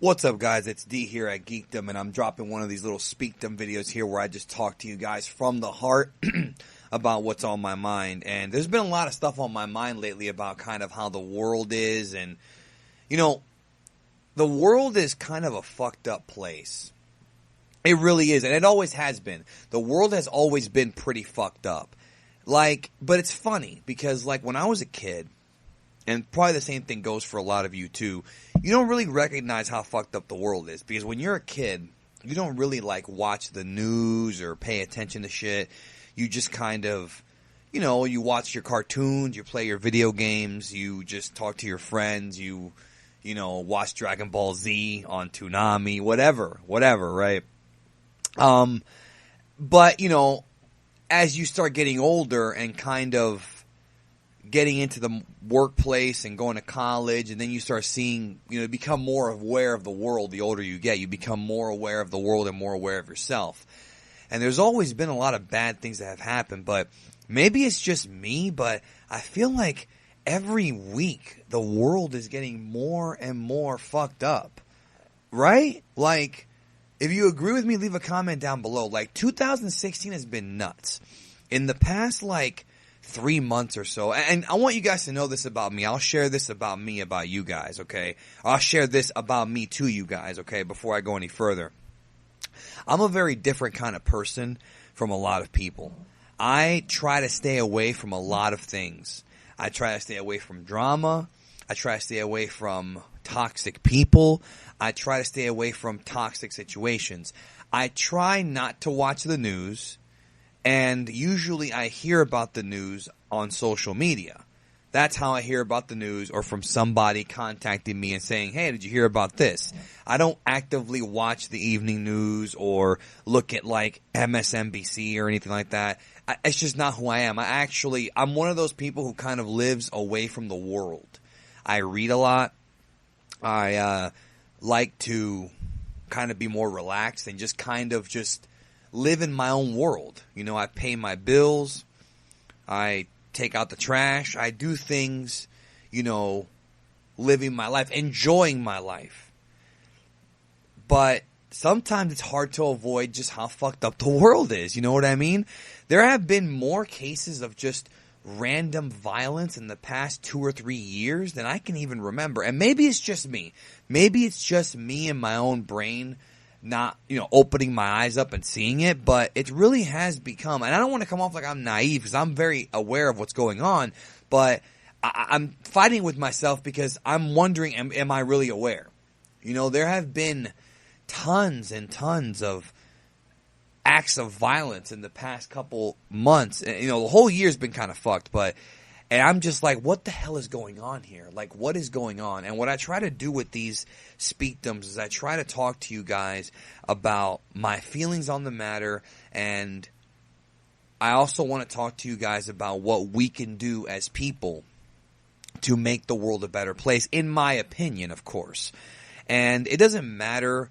What's up, guys? It's D here at Geekdom, and I'm dropping one of these little Speakdom videos here where I just talk to you guys from the heart about what's on my mind. And there's been a lot of stuff on my mind lately about kind of how the world is, and, you know, the world is kind of a fucked up place. It really is, and it always has been. The world has always been pretty fucked up. But it's funny, because, when I was a kid, and probably the same thing goes for a lot of you too, you don't really recognize how fucked up the world is. Because when you're a kid, you don't really watch the news or pay attention to shit. You just kind of, you watch your cartoons, you play your video games, you just talk to your friends, you watch Dragon Ball Z on Toonami, whatever, right? But, as you start getting older and kind of getting into the workplace and going to college, and then you start seeing, become more aware of the world the older you get. You become more aware of the world and more aware of yourself. And there's always been a lot of bad things that have happened, but maybe it's just me, but I feel like every week the world is getting more and more fucked up. Right? If you agree with me, leave a comment down below. 2016 has been nuts. In the past, 3 months or so, and I want you guys to know this about me. I'll share this about me, about you guys, okay? I'll share this about me to you guys, okay, before I go any further. I'm a very different kind of person from a lot of people. I try to stay away from a lot of things. I try to stay away from drama. I try to stay away from toxic people. I try to stay away from toxic situations. I try not to watch the news. And usually I hear about the news on social media. That's how I hear about the news, or from somebody contacting me and saying, hey, did you hear about this? I don't actively watch the evening news or look at MSNBC or anything like that. It's just not who I am. I'm one of those people who kind of lives away from the world. I read a lot. I like to kind of be more relaxed and just kind of just live in my own world. I pay my bills. I take out the trash. I do things, living my life, enjoying my life. But sometimes it's hard to avoid just how fucked up the world is. You know what I mean? There have been more cases of just random violence in the past 2 or 3 years than I can even remember. And maybe it's just me. Maybe it's just me and my own brain not, opening my eyes up and seeing it, but it really has become, and I don't want to come off like I'm naive, because I'm very aware of what's going on, but I'm fighting with myself because I'm wondering, am I really aware? There have been tons and tons of acts of violence in the past couple months. And, the whole year's been kind of fucked, and I'm just what the hell is going on here? What is going on? And what I try to do with these Speakdoms is I try to talk to you guys about my feelings on the matter, and I also want to talk to you guys about what we can do as people to make the world a better place, in my opinion, of course. And it doesn't matter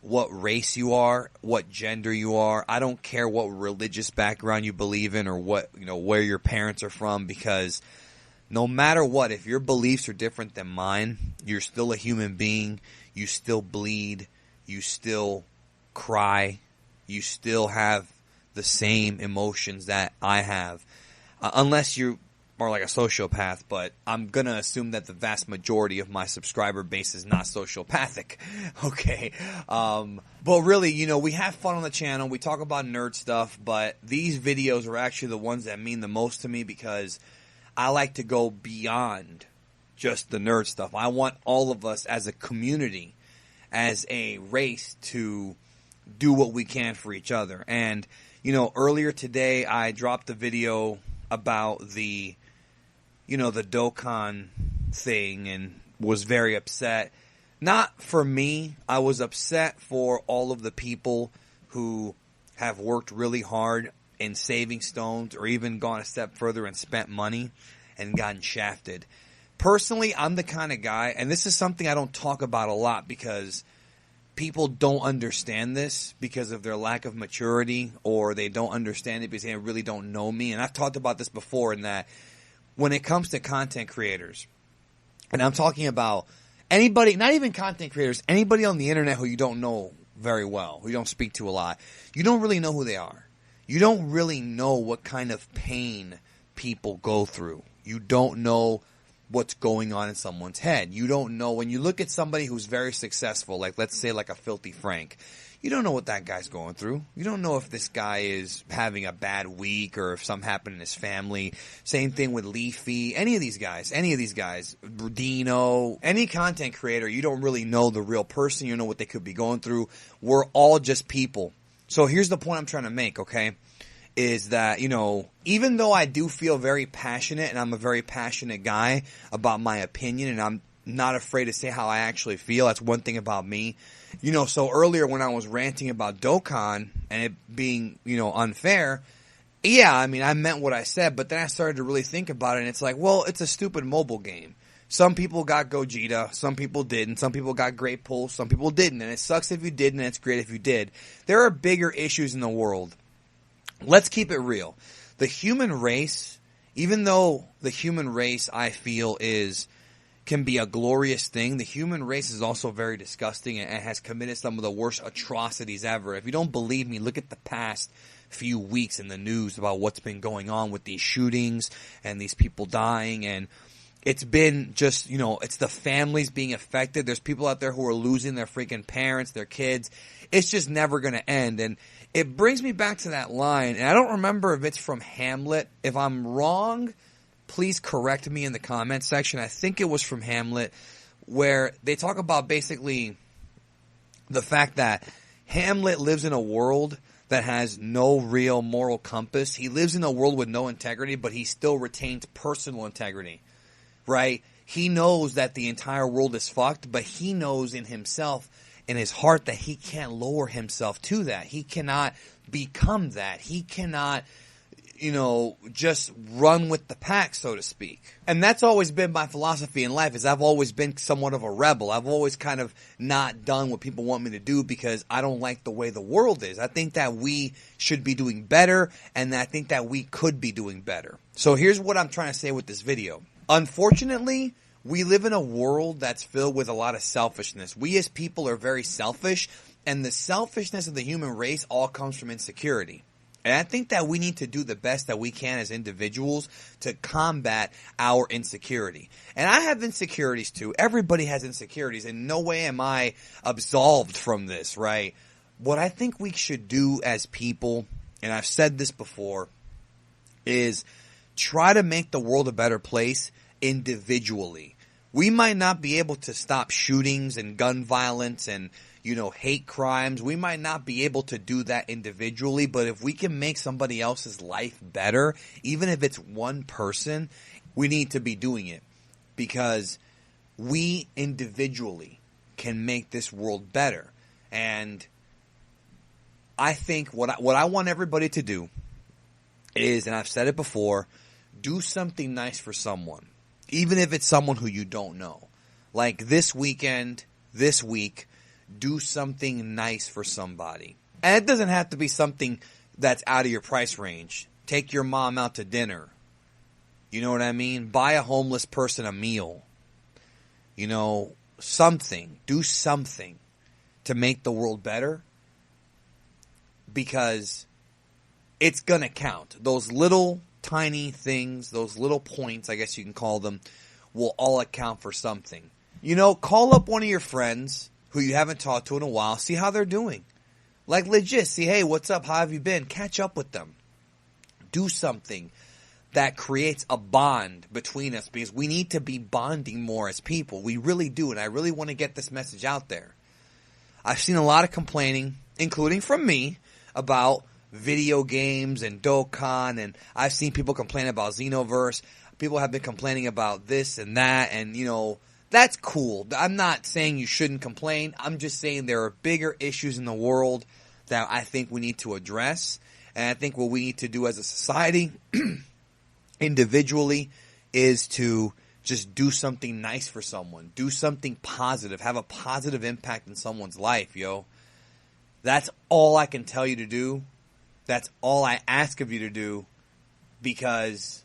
what race you are, what gender you are. I don't care what religious background you believe in, or what, where your parents are from, because no matter what, if your beliefs are different than mine, you're still a human being. You still bleed. You still cry. You still have the same emotions that I have. Unless you are a sociopath, but I'm going to assume that the vast majority of my subscriber base is not sociopathic. Okay. But really, we have fun on the channel. We talk about nerd stuff, but these videos are actually the ones that mean the most to me, because I like to go beyond just the nerd stuff. I want all of us as a community, as a race, to do what we can for each other. And, earlier today I dropped a video about the Dokkan thing, and was very upset. Not for me. I was upset for all of the people who have worked really hard in saving stones, or even gone a step further and spent money and gotten shafted. Personally, I'm the kind of guy, and this is something I don't talk about a lot because people don't understand this because of their lack of maturity, or they don't understand it because they really don't know me. And I've talked about this before, in that when it comes to content creators, and I'm talking about Anybody, not even content creators, anybody on the internet who you don't know very well, who you don't speak to a lot, you don't really know who they are. You don't really know what kind of pain people go through. You don't know what's going on in someone's head. You don't know, when you look at somebody who's very successful, like let's say like a Filthy Frank, you don't know what that guy's going through. You don't know if this guy is having a bad week or if something happened in his family. Same thing with Leafy. Any of these guys, Dino, any content creator, you don't really know the real person. You don't know what they could be going through. We're all just people. So here's the point I'm trying to make, okay? Is that, you know, even though I do feel very passionate, and I'm a very passionate guy about my opinion, and I'm not afraid to say how I actually feel. That's one thing about me. You know, so earlier when I was ranting about Dokkan and it being, you know, unfair, yeah, I mean, I meant what I said, but then I started to really think about it, and it's like, well, it's a stupid mobile game. Some people got Gogeta, some people didn't, some people got Great Pulse, some people didn't, and it sucks if you did, and it's great if you did. There are bigger issues in the world. Let's keep it real. The human race, even though the human race, I feel, can be a glorious thing, the human race is also very disgusting and has committed some of the worst atrocities ever. If you don't believe me, look at the past few weeks in the news about what's been going on with these shootings and these people dying, and it's been just, you know, it's the families being affected. There's people out there who are losing their freaking parents, their kids. It's just never going to end. And it brings me back to that line, and I don't remember if it's from Hamlet. If I'm wrong, please correct me in the comment section. I think it was from Hamlet, where they talk about basically the fact that Hamlet lives in a world that has no real moral compass. He lives in a world with no integrity, but he still retains personal integrity, right? He knows that the entire world is fucked, but he knows in himself, in his heart, that he can't lower himself to that. He cannot become that. He cannot, you know, just run with the pack, so to speak. And that's always been my philosophy in life, is I've always been somewhat of a rebel. I've always kind of not done what people want me to do because I don't like the way the world is. I think that we should be doing better, and I think that we could be doing better. So here's what I'm trying to say with this video. Unfortunately, we live in a world that's filled with a lot of selfishness. We as people are very selfish, and the selfishness of the human race all comes from insecurity. And I think that we need to do the best that we can as individuals to combat our insecurity. And I have insecurities too. Everybody has insecurities. In no way am I absolved from this, right? What I think we should do as people, and I've said this before, is try to make the world a better place individually. We might not be able to stop shootings and gun violence and, you know, hate crimes. We might not be able to do that individually, but if we can make somebody else's life better, even if it's one person, we need to be doing it, because we individually can make this world better. And I think what I want everybody to do is, and I've said it before, do something nice for someone, even if it's someone who you don't know. Like this weekend, this week, do something nice for somebody. And it doesn't have to be something that's out of your price range. Take your mom out to dinner. You know what I mean? Buy a homeless person a meal. You know, something. Do something to make the world better, because it's gonna count. Those little tiny things, those little points, I guess you can call them, will all account for something. You know, call up one of your friends who you haven't talked to in a while, see how they're doing. Like legit, see, hey, what's up? How have you been? Catch up with them. Do something that creates a bond between us, because we need to be bonding more as people. We really do, and I really want to get this message out there. I've seen a lot of complaining, including from me, about video games and Dokkan, and I've seen people complain about Xenoverse. People have been complaining about this and that, and, you know, that's cool. I'm not saying you shouldn't complain. I'm just saying there are bigger issues in the world that I think we need to address. And I think what we need to do as a society, individually, is to just do something nice for someone. Do something positive. Have a positive impact in someone's life, yo. That's all I can tell you to do. That's all I ask of you to do, because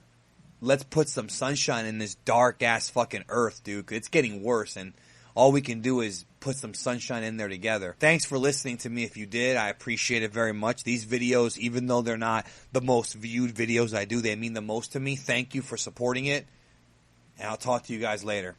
let's put some sunshine in this dark ass fucking earth, dude. It's getting worse, and all we can do is put some sunshine in there together. Thanks for listening to me. If you did, I appreciate it very much. These videos, even though they're not the most viewed videos I do, they mean the most to me. Thank you for supporting it, and I'll talk to you guys later.